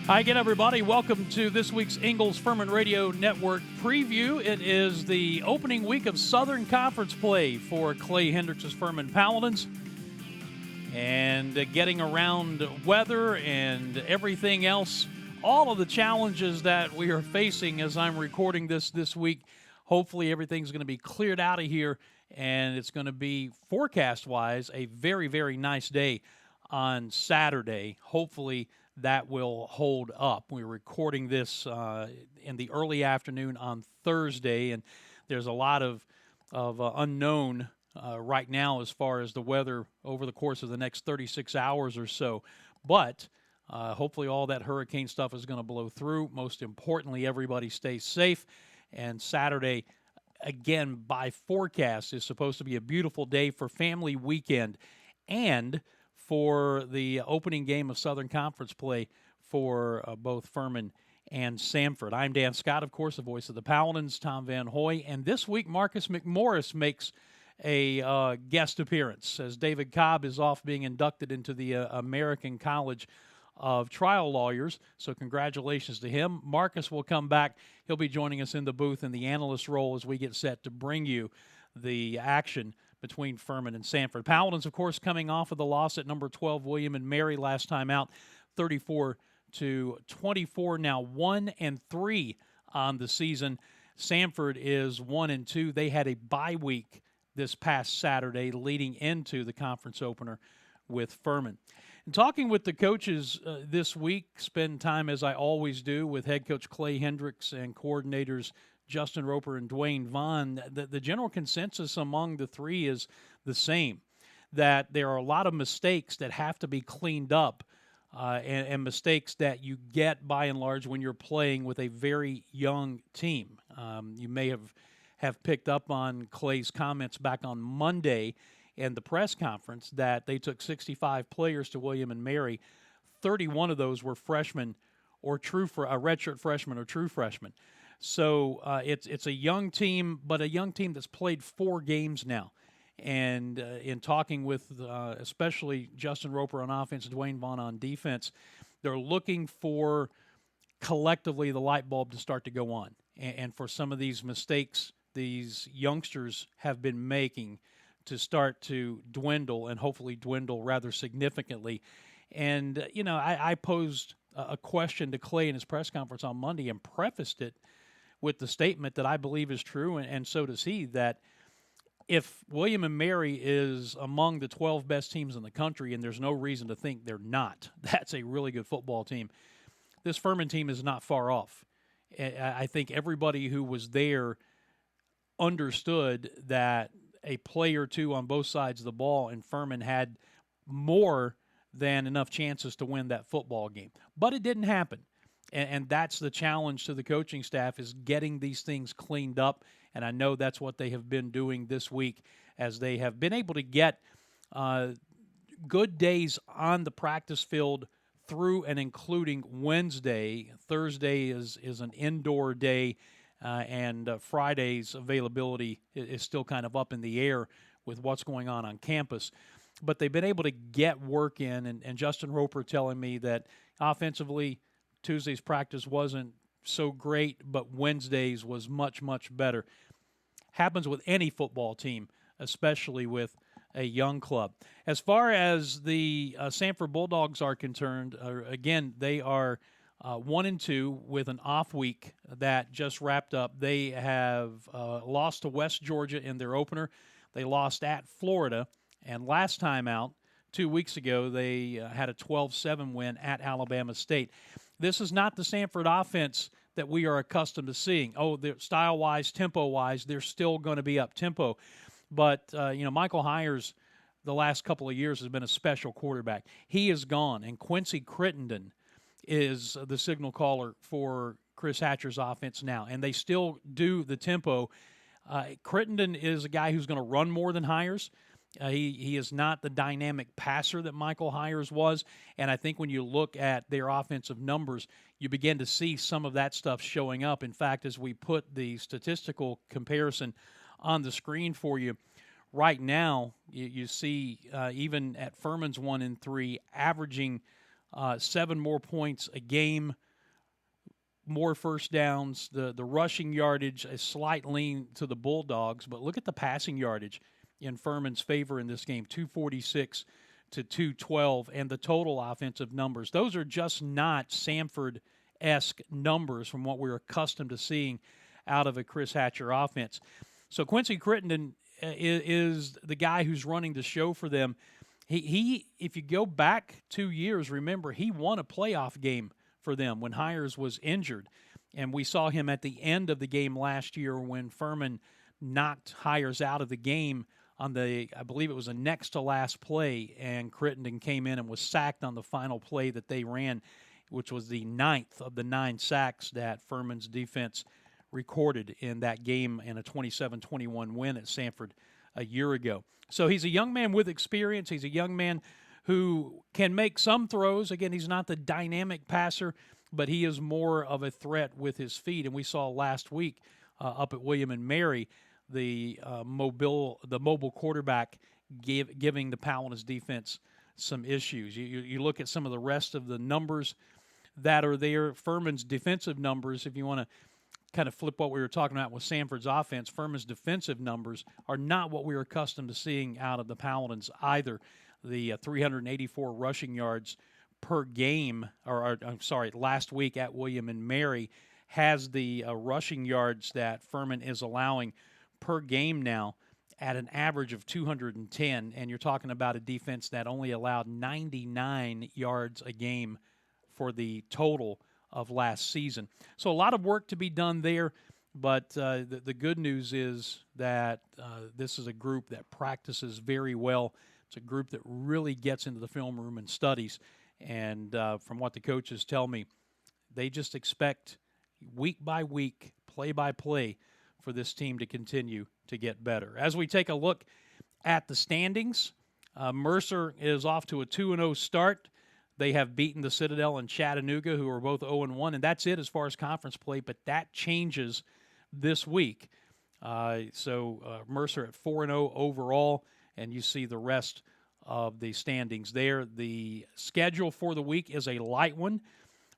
Hi again, everybody. Welcome to this week's Ingles Furman Radio Network preview. It is the opening week of Southern Conference play for Clay Hendricks' Furman Paladins. And getting around weather and everything else, all of the challenges that we are facing as I'm recording this week. Hopefully everything's going to be cleared out of here, and it's going to be, forecast-wise, a very, very nice day on Saturday. Hopefully that will hold up. We're recording this in the early afternoon on Thursday, and there's a lot of unknown right now as far as the weather over the course of the next 36 hours or so. But hopefully all that hurricane stuff is going to blow through. Most importantly, everybody stays safe. And Saturday, again, by forecast, is supposed to be a beautiful day for family weekend and for the opening game of Southern Conference play for both Furman and Samford. I'm Dan Scott, of course, the voice of the Paladins, Tom Van Hoy. And this week, Marcus McMorris makes a guest appearance as David Cobb is off being inducted into the American College of Trial Lawyers. So congratulations to him. Marcus will come back. He'll be joining us in the booth in the analyst role as we get set to bring you the action between Furman and Samford. Paladins, of course, coming off of the loss at number 12, William and Mary, last time out, 34-24. Now 1-3 on the season. Samford is 1-2. They had a bye week this past Saturday, leading into the conference opener with Furman. And talking with the coaches this week, spend time, as I always do, with head coach Clay Hendricks and coordinators Justin Roper and Dwayne Vaughn. The general consensus among the three is the same, that there are a lot of mistakes that have to be cleaned up and mistakes that you get by and large when you're playing with a very young team. You may have picked up on Clay's comments back on Monday in the press conference that they took 65 players to William and Mary. 31 of those were freshmen or redshirt freshmen or true freshmen. So it's a young team, but a young team that's played 4 games now. And in talking with especially Justin Roper on offense, Dwayne Vaughn on defense, they're looking for collectively the light bulb to start to go on. And for some of these mistakes these youngsters have been making to start to dwindle, and hopefully dwindle rather significantly. And, I posed a question to Clay in his press conference on Monday and prefaced it with the statement that I believe is true, and so does he, that if William and Mary is among the 12 best teams in the country, and there's no reason to think they're not, that's a really good football team, this Furman team is not far off. I think everybody who was there understood that a play or two on both sides of the ball, and Furman had more than enough chances to win that football game. But it didn't happen. And that's the challenge to the coaching staff, is getting these things cleaned up. And I know that's what they have been doing this week, as they have been able to get good days on the practice field through and including Wednesday. Thursday is an indoor day, and Friday's availability is still kind of up in the air with what's going on campus. But they've been able to get work in, and Justin Roper telling me that offensively, Tuesday's practice wasn't so great, but Wednesday's was much, much better. Happens with any football team, especially with a young club. As far as the Samford Bulldogs are concerned, again, they are 1-2 with an off week that just wrapped up. They have lost to West Georgia in their opener. They lost at Florida, and last time out, 2 weeks ago, they had a 12-7 win at Alabama State. This is not the Samford offense that we are accustomed to seeing. Style-wise, tempo-wise, they're still going to be up-tempo. But, Michael Hyers, the last couple of years, has been a special quarterback. He is gone, and Quincy Crittenden is the signal caller for Chris Hatcher's offense now. And they still do the tempo. Crittenden is a guy who's going to run more than Hyers. He is not the dynamic passer that Michael Hyers was, and I think when you look at their offensive numbers, you begin to see some of that stuff showing up. In fact, as we put the statistical comparison on the screen for you, right now you see even at Furman's 1-3, averaging 7 more points a game, more first downs. The rushing yardage, a slight lean to the Bulldogs, but look at the passing yardage in Furman's favor in this game, 246 to 212, and the total offensive numbers. Those are just not Samford-esque numbers from what we're accustomed to seeing out of a Chris Hatcher offense. So Quincy Crittenden is the guy who's running the show for them. He, if you go back 2 years, remember, he won a playoff game for them when Hires was injured. And we saw him at the end of the game last year when Furman knocked Hires out of the game on I believe it was a next to last play, and Crittenden came in and was sacked on the final play that they ran, which was the 9th of the 9 sacks that Furman's defense recorded in that game in a 27-21 win at Samford a year ago. So he's a young man with experience. He's a young man who can make some throws. Again, he's not the dynamic passer, but he is more of a threat with his feet. And we saw last week up at William and Mary the mobile quarterback giving the Paladins defense some issues. You look at some of the rest of the numbers that are there. Furman's defensive numbers, if you want to kind of flip what we were talking about with Samford's offense, Furman's defensive numbers are not what we were accustomed to seeing out of the Paladins either. The 384 rushing yards per game, last week at William and Mary has the rushing yards that Furman is allowing per game now at an average of 210, and you're talking about a defense that only allowed 99 yards a game for the total of last season. So a lot of work to be done there, but the good news is that this is a group that practices very well. It's a group that really gets into the film room and studies, and from what the coaches tell me, they just expect week by week, play by play, for this team to continue to get better. As we take a look at the standings, Mercer is off to a 2-0 start. They have beaten the Citadel and Chattanooga, who are both 0-1, and that's it as far as conference play, but that changes this week. So Mercer at 4-0 overall, and you see the rest of the standings there. The schedule for the week is a light one,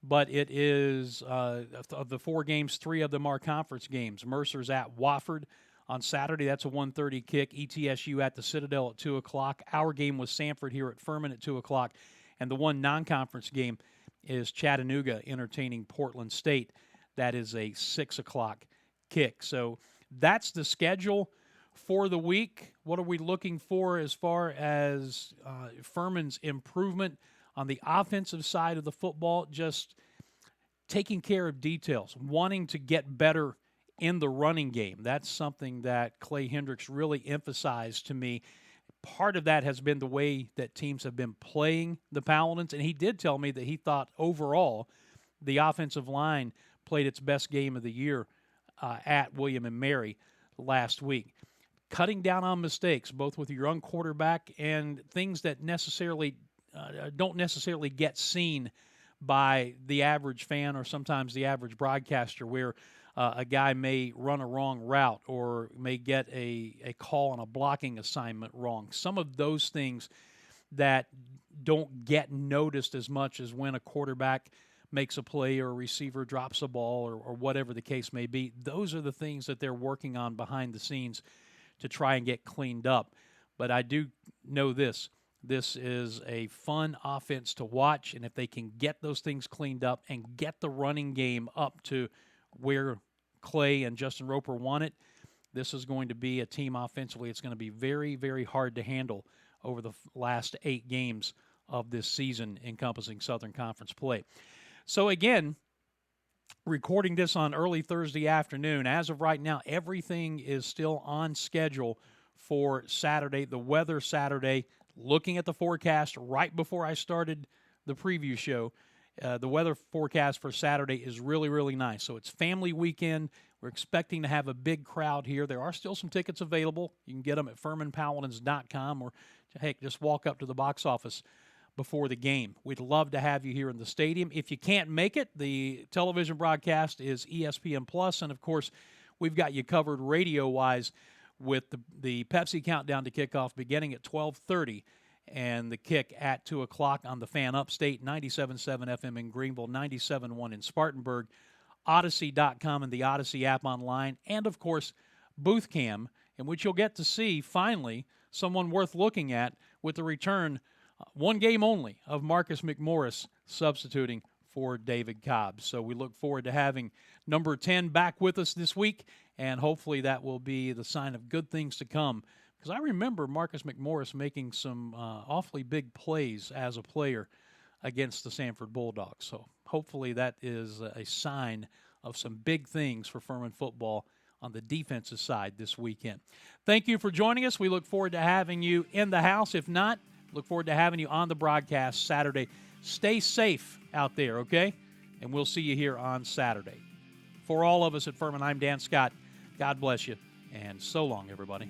but it is, of the 4 games, 3 of them are conference games. Mercer's at Wofford on Saturday. That's a 1:30 kick. ETSU at the Citadel at 2 o'clock. Our game was Samford here at Furman at 2 o'clock. And the one non-conference game is Chattanooga entertaining Portland State. That is a 6 o'clock kick. So that's the schedule for the week. What are we looking for as far as Furman's improvement on the offensive side of the football? Just taking care of details, wanting to get better in the running game. That's something that Clay Hendricks really emphasized to me. Part of that has been the way that teams have been playing the Paladins, and he did tell me that he thought overall the offensive line played its best game of the year at William and Mary last week. Cutting down on mistakes, both with your young quarterback and things that don't necessarily get seen by the average fan or sometimes the average broadcaster, where a guy may run a wrong route or may get a call on a blocking assignment wrong. Some of those things that don't get noticed as much as when a quarterback makes a play or a receiver drops a ball or whatever the case may be. Those are the things that they're working on behind the scenes to try and get cleaned up. But I do know this. This is a fun offense to watch, and if they can get those things cleaned up and get the running game up to where Clay and Justin Roper want it, this is going to be a team offensively. It's going to be very, very hard to handle over the last 8 games of this season encompassing Southern Conference play. So again, recording this on early Thursday afternoon. As of right now, everything is still on schedule for Saturday, the weather Saturday. Looking at the forecast right before I started the preview show, the weather forecast for Saturday is really, really nice. So it's family weekend. We're expecting to have a big crowd here. There are still some tickets available. You can get them at FurmanPaladins.com, or heck, just walk up to the box office before the game. We'd love to have you here in the stadium. If you can't make it, the television broadcast is ESPN Plus, and of course, we've got you covered radio-wise with the Pepsi countdown to kickoff beginning at 12:30, and the kick at 2 o'clock on the Fan Upstate, 97.7 FM in Greenville, 97.1 in Spartanburg, Odyssey.com and the Odyssey app online, and, of course, Booth Cam, in which you'll get to see, finally, someone worth looking at with the return, one game only, of Marcus McMorris substituting for David Cobb. So we look forward to having number 10 back with us this week, and hopefully that will be the sign of good things to come. Because I remember Marcus McMorris making some awfully big plays as a player against the Samford Bulldogs. So hopefully that is a sign of some big things for Furman football on the defensive side this weekend. Thank you for joining us. We look forward to having you in the house. If not, look forward to having you on the broadcast Saturday. Stay safe out there, okay? And we'll see you here on Saturday. For all of us at Furman, I'm Dan Scott. God bless you, and so long, everybody.